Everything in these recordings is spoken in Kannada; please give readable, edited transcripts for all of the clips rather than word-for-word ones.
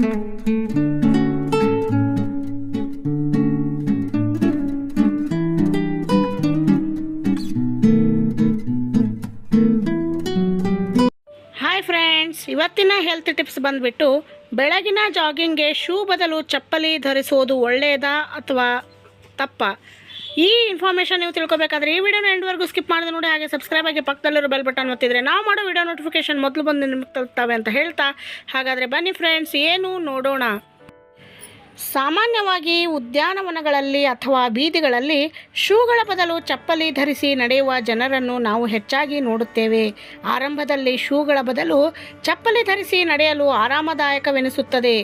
ಹಾಯ್ ಫ್ರೆಂಡ್ಸ್, ಇವತ್ತಿನ ಹೆಲ್ತ್ ಟಿಪ್ಸ್ ಬಂದುಬಿಟ್ಟು ಬೆಳಗಿನ ಜಾಗಿಂಗ್ಗೆ ಶೂ ಬದಲು ಚಪ್ಪಲಿ ಧರಿಸೋದು ಒಳ್ಳೆಯದಾ ಅಥವಾ ತಪ್ಪ? ಈ ಇನ್ಫಾರ್ಮೇಷನ್ ನೀವು ತಿಳ್ಕೊಬೇಕಾದ್ರೆ ಈ ವಿಡಿಯೋನ ಎಂಡ್ವರೆಗೂ ಸ್ಕಿಪ್ ಮಾಡಿದ್ರೆ ನೋಡಿ, ಹಾಗೆ ಸಬ್ಸ್ಕ್ರೈಬ್ ಆಗಿ ಪಕ್ಕದಲ್ಲಿರೋ ಬೆಲ್ ಬಟನ್ ಒತ್ತಿದ್ರೆ ನಾವು ಮಾಡೋ ವಿಡಿಯೋ ನೋಟಿಫಿಕೇಶನ್ ಮೊದಲು ಬಂದು ನಿಮಗೆ ತಲುಪ್ತವೆ ಅಂತ ಹೇಳ್ತಾ, ಹಾಗಾದರೆ ಬನ್ನಿ ಫ್ರೆಂಡ್ಸ್, ಏನು ನೋಡೋಣ. ಸಾಮಾನ್ಯವಾಗಿ ಉದ್ಯಾನವನಗಳಲ್ಲಿ ಅಥವಾ ಬೀದಿಗಳಲ್ಲಿ ಶೂಗಳ ಬದಲು ಚಪ್ಪಲಿ ಧರಿಸಿ ನಡೆಯುವ ಜನರನ್ನು ನಾವು ಹೆಚ್ಚಾಗಿ ನೋಡುತ್ತೇವೆ. ಆರಂಭದಲ್ಲಿ ಶೂಗಳ ಬದಲು ಚಪ್ಪಲಿ ಧರಿಸಿ ನಡೆಯಲು ಆರಾಮದಾಯಕವೆನಿಸುತ್ತದೆ.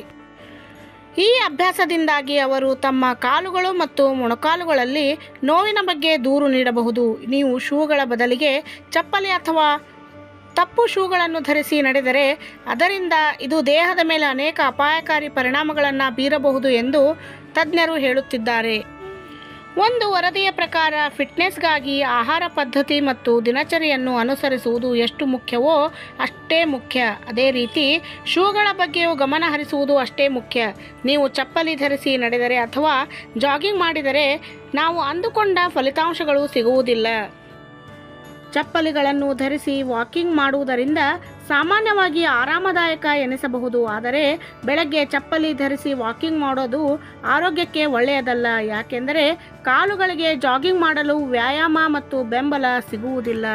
ಈ ಅಭ್ಯಾಸದಿಂದಾಗಿ ಅವರು ತಮ್ಮ ಕಾಲುಗಳು ಮತ್ತು ಮೊಣಕಾಲುಗಳಲ್ಲಿ ನೋವಿನ ಬಗ್ಗೆ ದೂರು ನೀಡಬಹುದು. ನೀವು ಶೂಗಳ ಬದಲಿಗೆ ಚಪ್ಪಲಿ ಅಥವಾ ತಪ್ಪು ಶೂಗಳನ್ನು ಧರಿಸಿ ನಡೆದರೆ ಅದರಿಂದ ಇದು ದೇಹದ ಮೇಲೆ ಅನೇಕ ಅಪಾಯಕಾರಿ ಪರಿಣಾಮಗಳನ್ನು ಬೀರಬಹುದು ಎಂದು ತಜ್ಞರು ಹೇಳುತ್ತಿದ್ದಾರೆ. ಒಂದು ವರದಿಯ ಪ್ರಕಾರ ಫಿಟ್ನೆಸ್ಗಾಗಿ ಆಹಾರ ಪದ್ಧತಿ ಮತ್ತು ದಿನಚರಿಯನ್ನು ಅನುಸರಿಸುವುದು ಎಷ್ಟು ಮುಖ್ಯವೋ ಅಷ್ಟೇ ಮುಖ್ಯ. ಅದೇ ರೀತಿ ಶೂಗಳ ಬಗ್ಗೆಯೂ ಗಮನ ಹರಿಸುವುದು ಅಷ್ಟೇ ಮುಖ್ಯ. ನೀವು ಚಪ್ಪಲಿ ಧರಿಸಿ ನಡೆದರೆ ಅಥವಾ ಜಾಗಿಂಗ್ ಮಾಡಿದರೆ ನಾವು ಅಂದುಕೊಂಡ ಫಲಿತಾಂಶಗಳು ಸಿಗುವುದಿಲ್ಲ. ಚಪ್ಪಲಿಗಳನ್ನು ಧರಿಸಿ ವಾಕಿಂಗ್ ಮಾಡುವುದರಿಂದ ಸಾಮಾನ್ಯವಾಗಿ ಆರಾಮದಾಯಕ ಎನಿಸಬಹುದು, ಆದರೆ ಬೆಳಗ್ಗೆ ಚಪ್ಪಲಿ ಧರಿಸಿ ವಾಕಿಂಗ್ ಮಾಡೋದು ಆರೋಗ್ಯಕ್ಕೆ ಒಳ್ಳೆಯದಲ್ಲ. ಯಾಕೆಂದರೆ ಕಾಲುಗಳಿಗೆ ಜಾಗಿಂಗ್ ಮಾಡಲು ವ್ಯಾಯಾಮ ಮತ್ತು ಬೆಂಬಲ ಸಿಗುವುದಿಲ್ಲ.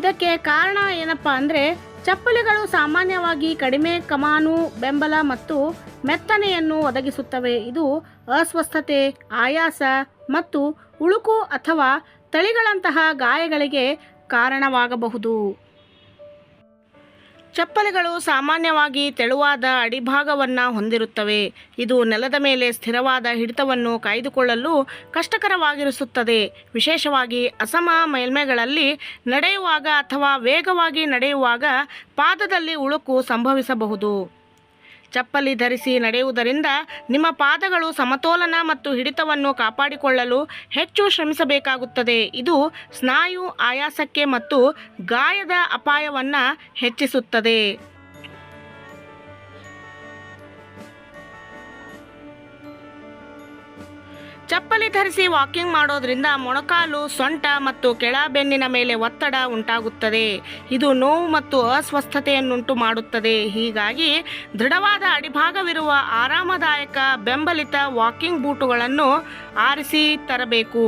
ಇದಕ್ಕೆ ಕಾರಣ ಏನಪ್ಪ ಅಂದರೆ, ಚಪ್ಪಲಿಗಳು ಸಾಮಾನ್ಯವಾಗಿ ಕಡಿಮೆ ಕಮಾನು ಬೆಂಬಲ ಮತ್ತು ಮೆತ್ತನೆಯನ್ನು ಒದಗಿಸುತ್ತವೆ. ಇದು ಅಸ್ವಸ್ಥತೆ, ಆಯಾಸ ಮತ್ತು ಉಳುಕು ಅಥವಾ ತಳಿಗಳಂತಹ ಗಾಯಗಳಿಗೆ ಕಾರಣವಾಗಬಹುದು. ಚಪ್ಪಲಿಗಳು ಸಾಮಾನ್ಯವಾಗಿ ತೆಳುವಾದ ಅಡಿಭಾಗವನ್ನು ಹೊಂದಿರುತ್ತವೆ. ಇದು ನೆಲದ ಮೇಲೆ ಸ್ಥಿರವಾದ ಹಿಡಿತವನ್ನು ಕಾಯ್ದುಕೊಳ್ಳಲು ಕಷ್ಟಕರವಾಗಿರಿಸುತ್ತದೆ. ವಿಶೇಷವಾಗಿ ಅಸಮ ಮೇಲ್ಮೈಗಳಲ್ಲಿ ನಡೆಯುವಾಗ ಅಥವಾ ವೇಗವಾಗಿ ನಡೆಯುವಾಗ ಪಾದದಲ್ಲಿ ಉಳುಕು ಸಂಭವಿಸಬಹುದು. ಚಪ್ಪಲಿ ಧರಿಸಿ ನಡೆಯುವುದರಿಂದ ನಿಮ್ಮ ಪಾದಗಳು ಸಮತೋಲನ ಮತ್ತು ಹಿಡಿತವನ್ನು ಕಾಪಾಡಿಕೊಳ್ಳಲು ಹೆಚ್ಚು ಶ್ರಮಿಸಬೇಕಾಗುತ್ತದೆ. ಇದು ಸ್ನಾಯು ಆಯಾಸಕ್ಕೆ ಮತ್ತು ಗಾಯದ ಅಪಾಯವನ್ನು ಹೆಚ್ಚಿಸುತ್ತದೆ. ಚಪ್ಪಲಿ ಧರಿಸಿ ವಾಕಿಂಗ್ ಮಾಡೋದ್ರಿಂದ ಮೊಣಕಾಲು, ಸೊಂಟ ಮತ್ತು ಕೆಳಬೆನ್ನಿನ ಮೇಲೆ ಒತ್ತಡ ಉಂಟಾಗುತ್ತದೆ. ಇದು ನೋವು ಮತ್ತು ಅಸ್ವಸ್ಥತೆಯನ್ನುಂಟು ಮಾಡುತ್ತದೆ. ಹೀಗಾಗಿ ದೃಢವಾದ ಅಡಿಭಾಗವಿರುವ ಆರಾಮದಾಯಕ ಬೆಂಬಲಿತ ವಾಕಿಂಗ್ ಬೂಟುಗಳನ್ನು ಆರಿಸಿ ತರಬೇಕು.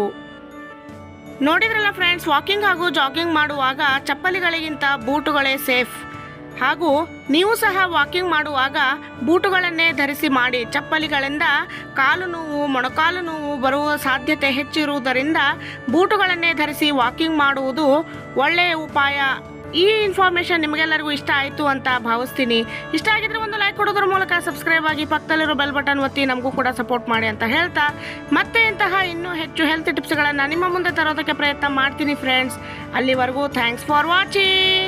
ನೋಡಿದ್ರಲ್ಲ ಫ್ರೆಂಡ್ಸ್, ವಾಕಿಂಗ್ ಹಾಗೂ ಜಾಗಿಂಗ್ ಮಾಡುವಾಗ ಚಪ್ಪಲಿಗಳಿಗಿಂತ ಬೂಟುಗಳೇ ಸೇಫ್. ಹಾಗೂ ನೀವು ಸಹ ವಾಕಿಂಗ್ ಮಾಡುವಾಗ ಬೂಟುಗಳನ್ನೇ ಧರಿಸಿ ಮಾಡಿ. ಚಪ್ಪಲಿಗಳಿಂದ ಕಾಲು ನೋವು, ಮೊಣಕಾಲು ನೋವು ಬರುವ ಸಾಧ್ಯತೆ ಹೆಚ್ಚಿರುವುದರಿಂದ ಬೂಟುಗಳನ್ನೇ ಧರಿಸಿ ವಾಕಿಂಗ್ ಮಾಡುವುದು ಒಳ್ಳೆಯ ಉಪಾಯ. ಈ ಇನ್ಫಾರ್ಮೇಷನ್ ನಿಮಗೆಲ್ಲರಿಗೂ ಇಷ್ಟ ಆಯಿತು ಅಂತ ಭಾವಿಸ್ತೀನಿ. ಇಷ್ಟ ಆಗಿದ್ರೆ ಒಂದು ಲೈಕ್ ಕೊಡೋದ್ರ ಮೂಲಕ ಸಬ್ಸ್ಕ್ರೈಬ್ ಆಗಿ ಪಕ್ಕದಲ್ಲಿರೋ ಬೆಲ್ ಬಟನ್ ಒತ್ತಿ ನಮಗೂ ಕೂಡ ಸಪೋರ್ಟ್ ಮಾಡಿ ಅಂತ ಹೇಳ್ತಾ, ಮತ್ತೆ ಇಂತಹ ಇನ್ನೂ ಹೆಚ್ಚು ಹೆಲ್ತ್ ಟಿಪ್ಸ್ಗಳನ್ನು ನಿಮ್ಮ ಮುಂದೆ ತರೋದಕ್ಕೆ ಪ್ರಯತ್ನ ಮಾಡ್ತೀನಿ ಫ್ರೆಂಡ್ಸ್. ಅಲ್ಲಿವರೆಗೂ ಥ್ಯಾಂಕ್ಸ್ ಫಾರ್ ವಾಚಿಂಗ್.